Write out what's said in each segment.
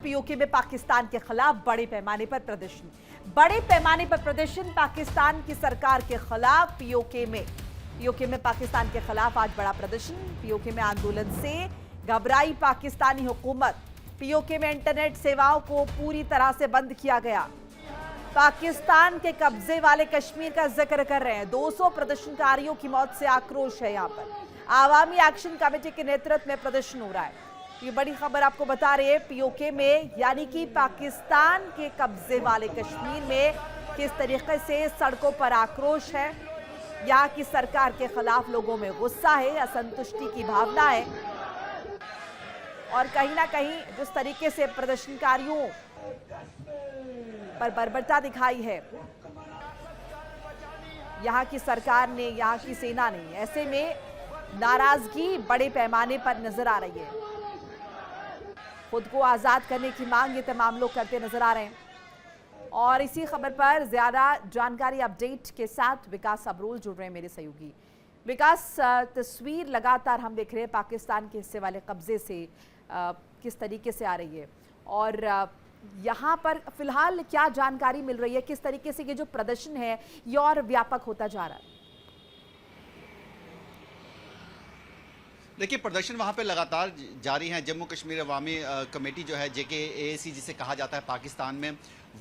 PoK में पाकिस्तान के खिलाफ बड़े पैमाने पर प्रदर्शन पाकिस्तान की सरकार के खिलाफ पीओके में पाकिस्तान के खिलाफ आज बड़ा प्रदर्शन। पीओके में आंदोलन से घबराई पाकिस्तानी हुकूमत। पीओके में इंटरनेट सेवाओं को पूरी तरह से बंद किया गया। पाकिस्तान के कब्जे वाले कश्मीर का जिक्र कर रहे हैं। 200 प्रदर्शनकारियों की मौत से आक्रोश है। यहां पर आवामी एक्शन कमेटी के नेतृत्व में प्रदर्शन हो रहा है। ये बड़ी खबर आपको बता रहे हैं। पीओके में यानी कि पाकिस्तान के कब्जे वाले कश्मीर में किस तरीके से सड़कों पर आक्रोश है। यहाँ की सरकार के खिलाफ लोगों में गुस्सा है, असंतुष्टि की भावना है और कहीं ना कहीं जिस तरीके से प्रदर्शनकारियों पर बर्बरता दिखाई है यहाँ की सरकार ने, यहाँ की सेना ने, ऐसे में नाराजगी बड़े पैमाने पर नजर आ रही है। खुद को आजाद करने की मांग ये तमाम लोग करते नजर आ रहे हैं। और इसी खबर पर ज्यादा जानकारी अपडेट के साथ विकास अब्रोल जुड़ रहे हैं मेरे सहयोगी। विकास, तस्वीर लगातार हम देख रहे हैं पाकिस्तान के हिस्से वाले कब्जे से किस तरीके से आ रही है और यहाँ पर फिलहाल क्या जानकारी मिल रही है, किस तरीके से ये जो प्रदर्शन है ये और व्यापक होता जा रहा है? देखिए, प्रदर्शन वहाँ पे लगातार जारी हैं। जम्मू कश्मीर अवामी कमेटी जो है JKAC जिसे कहा जाता है पाकिस्तान में,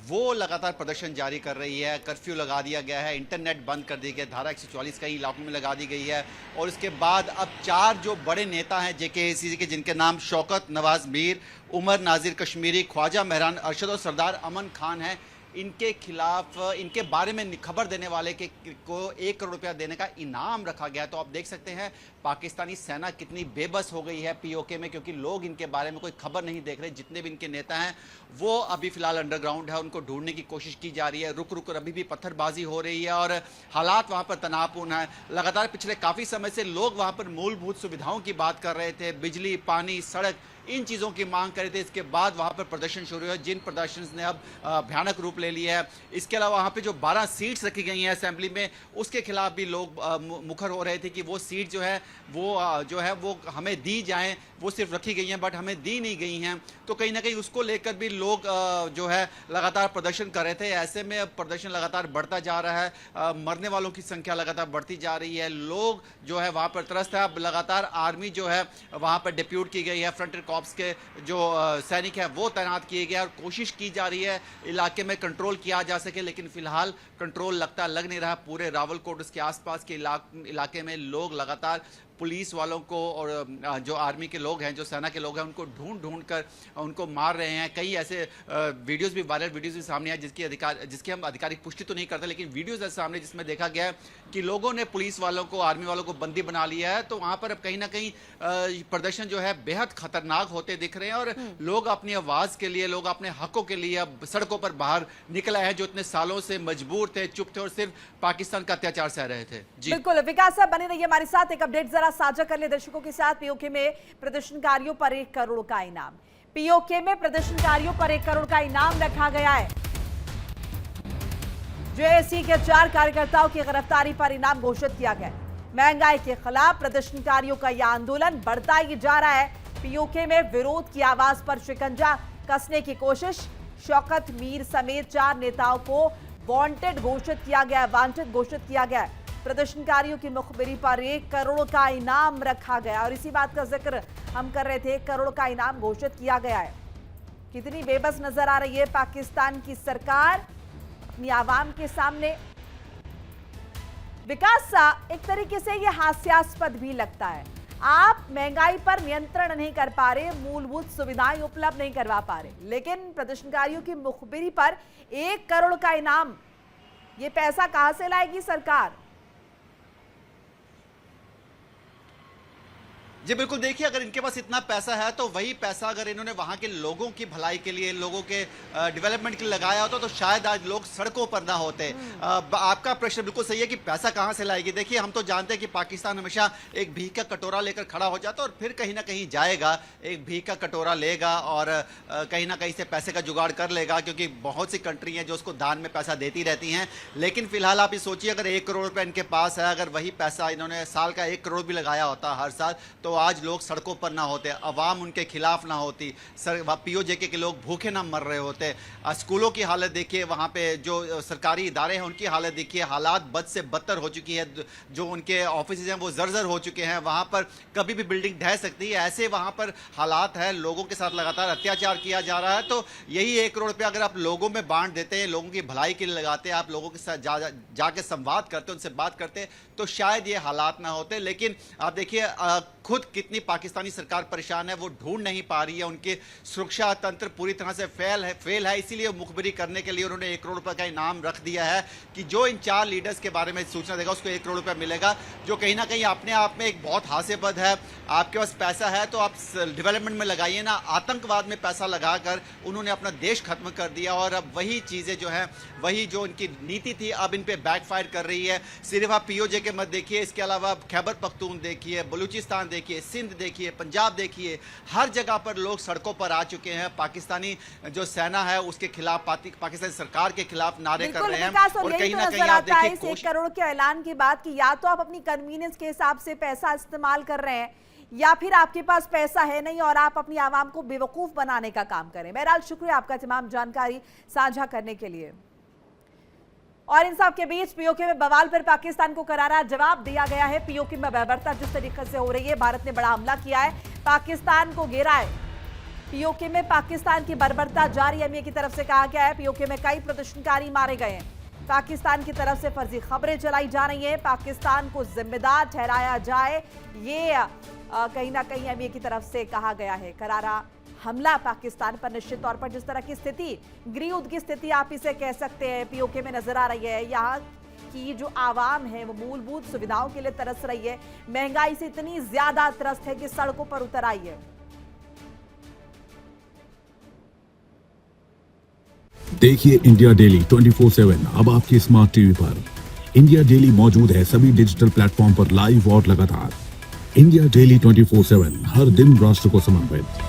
वो लगातार प्रदर्शन जारी कर रही है। कर्फ्यू लगा दिया गया है, इंटरनेट बंद कर दी गई, धारा 144 कई इलाकों में लगा दी गई है। और इसके बाद अब 4 जो बड़े नेता हैं JKAC के, जिनके नाम शौकत नवाज मीर, उमर नाजिर कश्मीरी, ख्वाजा मेहरान अरशद और सरदार अमन खान हैं, इनके खिलाफ, इनके बारे में खबर देने वाले को 1 करोड़ रुपया देने का इनाम रखा गया। तो आप देख सकते हैं पाकिस्तानी सेना कितनी बेबस हो गई है पीओके में, क्योंकि लोग इनके बारे में कोई खबर नहीं देख रहे। जितने भी इनके नेता हैं वो अभी फिलहाल अंडरग्राउंड है, उनको ढूंढने की कोशिश की जा रही है। रुक रुक अभी भी पत्थरबाजी हो रही है और हालात वहाँ पर तनावपूर्ण है। लगातार पिछले काफ़ी समय से लोग वहाँ पर मूलभूत सुविधाओं की बात कर रहे थे, बिजली, पानी, सड़क, इन चीज़ों की मांग कर रहे थे। इसके बाद वहाँ पर प्रदर्शन शुरू हुआ, जिन प्रदर्शन ने अब भयानक रूप ले लिया है। इसके अलावा वहाँ पे जो 12 सीट्स रखी गई हैं असेंबली में, उसके खिलाफ भी लोग मुखर हो रहे थे कि वो सीट जो है वो हमें दी जाएं। वो सिर्फ रखी गई हैं बट हमें दी नहीं गई हैं। तो कहीं ना कहीं उसको लेकर भी लोग जो है लगातार प्रदर्शन कर रहे थे। ऐसे में अब प्रदर्शन लगातार बढ़ता जा रहा है, मरने वालों की संख्या लगातार बढ़ती जा रही है। लोग जो है वहाँ पर त्रस्त है। अब लगातार आर्मी जो है वहाँ पर डिप्यूट की गई है, फ्रंटियर कॉर्प्स के जो सैनिक है वो तैनात किए गए और कोशिश की जा रही है इलाके में कंट्रोल किया जा सके। लेकिन फिलहाल कंट्रोल लग नहीं रहा। पूरे रावलकोट उसके आसपास के इलाके में लोग लगातार पुलिस वालों को और जो आर्मी के लोग हैं, जो सेना के लोग हैं, उनको ढूंढ कर उनको मार रहे हैं। कई ऐसे वीडियोस भी, वायरल वीडियोस भी सामने आए जिसकी हम आधिकारिक पुष्टि तो नहीं करते, लेकिन वीडियोस है सामने जिसमें देखा गया है कि लोगों ने पुलिस वालों को, आर्मी वालों को बंदी बना लिया है। तो वहाँ पर अब कहीं ना कहीं प्रदर्शन जो है बेहद खतरनाक होते दिख रहे हैं और लोग अपनी आवाज़ के लिए, लोग अपने हकों के लिए अब सड़कों पर बाहर निकला है, जो इतने सालों से मजबूर थे, चुप थे और सिर्फ पाकिस्तान का अत्याचार सह रहे थे। जी बिल्कुल, विकास साहब बने रहिए हमारे साथ। एक अपडेट जरा साझा कर ले दर्शकों के साथ। पीओके में प्रदर्शनकारियों पर 1 करोड़ का इनाम। पीओके में प्रदर्शनकारियों पर 1 करोड़ का इनाम रखा गया है। JAC के 4 कार्यकर्ताओं की गिरफ्तारी पर इनाम घोषित किया गया है। महंगाई के खिलाफ प्रदर्शनकारियों का यह आंदोलन बढ़ता ही जा रहा है। पीओके में विरोध की आवाज पर शिकंजा कसने की कोशिश। शौकत मीर समेत 4 नेताओं को वांटेड घोषित किया गया है। प्रदर्शनकारियों की मुखबिरी पर 1 करोड़ का इनाम रखा गया और इसी बात का जिक्र हम कर रहे थे। 1 करोड़ का इनाम घोषित किया गया है। कितनी बेबस नजर आ रही है पाकिस्तान की सरकार अपनी आवाम के सामने। विकास, एक तरीके से यह हास्यास्पद भी लगता है। आप महंगाई पर नियंत्रण नहीं कर पा रहे, मूलभूत सुविधाएं उपलब्ध नहीं करवा पा रहे, लेकिन प्रदर्शनकारियों की मुखबिरी पर 1 करोड़ का इनाम, ये पैसा कहां से लाएगी सरकार? जी बिल्कुल, देखिए, अगर इनके पास इतना पैसा है तो वही पैसा अगर इन्होंने वहाँ के लोगों की भलाई के लिए, लोगों के डेवलपमेंट के लिए लगाया होता तो शायद आज लोग सड़कों पर ना होते। आपका प्रश्न बिल्कुल सही है कि पैसा कहाँ से लाएगी। देखिए, हम तो जानते हैं कि पाकिस्तान हमेशा एक भीख का कटोरा लेकर खड़ा हो जाता है और फिर कहीं ना कहीं जाएगा, एक भीख का कटोरा लेगा और कहीं ना कहीं से पैसे का जुगाड़ कर लेगा, क्योंकि बहुत सी कंट्री हैं जो उसको दान में पैसा देती रहती हैं। लेकिन फिलहाल आप ये सोचिए, अगर 1 करोड़ रुपये इनके पास है, अगर वही पैसा इन्होंने साल का 1 करोड़ भी लगाया होता हर साल, तो तो आज लोग सड़कों पर ना होते, अवाम उनके खिलाफ ना होती, पीओजेके के लोग भूखे ना मर रहे होते। स्कूलों की हालत देखिए, वहाँ पे जो सरकारी इदारे हैं उनकी हालत देखिए, हालात बद से बदतर हो चुकी है। जो उनके ऑफिस हैं वो जर्जर हो चुके हैं, वहाँ पर कभी भी बिल्डिंग ढह सकती है, ऐसे वहाँ पर हालात है। लोगों के साथ लगातार अत्याचार किया जा रहा है। तो यही 1 करोड़ रुपया अगर आप लोगों में बांट देते हैं, लोगों की भलाई के लिए लगाते हैं, आप लोगों के साथ जाके संवाद करते, उनसे बात करते, तो शायद ये हालात ना होते। लेकिन आप देखिए खुद कितनी पाकिस्तानी सरकार परेशान है, वो ढूंढ नहीं पा रही है। उनके सुरक्षा तंत्र पूरी तरह से फेल है। इसीलिए मुखबिरी करने के लिए उन्होंने 1 करोड़ रुपए का इनाम रख दिया है कि जो इन 4 लीडर्स के बारे में सूचना देगा उसको 1 करोड़ रुपया मिलेगा, जो कहीं ना कहीं अपने आप में एक बहुत हास्यास्पद है। आपके पास पैसा है तो आप डेवलपमेंट में लगाइए ना, आतंकवाद में पैसा लगाकर उन्होंने अपना देश खत्म कर दिया। और अब वही चीज़ें जो हैं, वही जो इनकी नीति थी, अब इन पे बैकफायर कर रही है। सिर्फ आप पीओजे के मत देखिए, इसके अलावा खैबर पख्तून देखिए, बलूचिस्तान देखिए, सिंध देखिए, पंजाब देखिए, हर जगह पर लोग सड़कों पर आ चुके हैं। पाकिस्तानी जो सेना है उसके खिलाफ, पाकिस्तानी सरकार के खिलाफ नारे कर रहे हैं। और कहीं ना कहीं आप देखिए 1 करोड़ के ऐलान की बात की, या तो आप अपनी कन्वीनियंस के हिसाब से पैसा इस्तेमाल कर रहे हैं, या फिर आपके पास पैसा है नहीं और आप अपनी आवाम को बेवकूफ बनाने का काम करें। बहरहाल शुक्रिया आपका तमाम जानकारी साझा करने के लिए। और इन सब के बीच पीओके में बवाल पर पाकिस्तान को करारा जवाब दिया गया है। पीओके में बर्बरता जिस तरीके से हो रही है, भारत ने बड़ा हमला किया है, पाकिस्तान को घेरा है। पीओके में पाकिस्तान की बर्बरता जारी, एमए की तरफ से कहा गया है। पीओके में कई प्रदर्शनकारी मारे गए हैं। पाकिस्तान की तरफ से फर्जी खबरें चलाई जा रही हैं, पाकिस्तान को जिम्मेदार ठहराया जाए, ये कहीं ना कहीं एमए की तरफ से कहा गया है। करारा हमला पाकिस्तान पर निश्चित तौर पर जिस तरह की स्थिति, गृहयुद्ध की स्थिति आप इसे कह सकते हैं, पीओके में नजर आ रही है। यहाँ की जो आवाम है वो मूलभूत सुविधाओं के लिए तरस रही है, महंगाई से इतनी ज्यादा त्रस्त है कि सड़कों पर उतर आई है। देखिए इंडिया डेली 24/7 अब आपके स्मार्ट टीवी पर। इंडिया डेली मौजूद है सभी डिजिटल प्लेटफॉर्म पर लाइव और लगातार। इंडिया डेली 24/7 हर दिन राष्ट्र को समर्पित।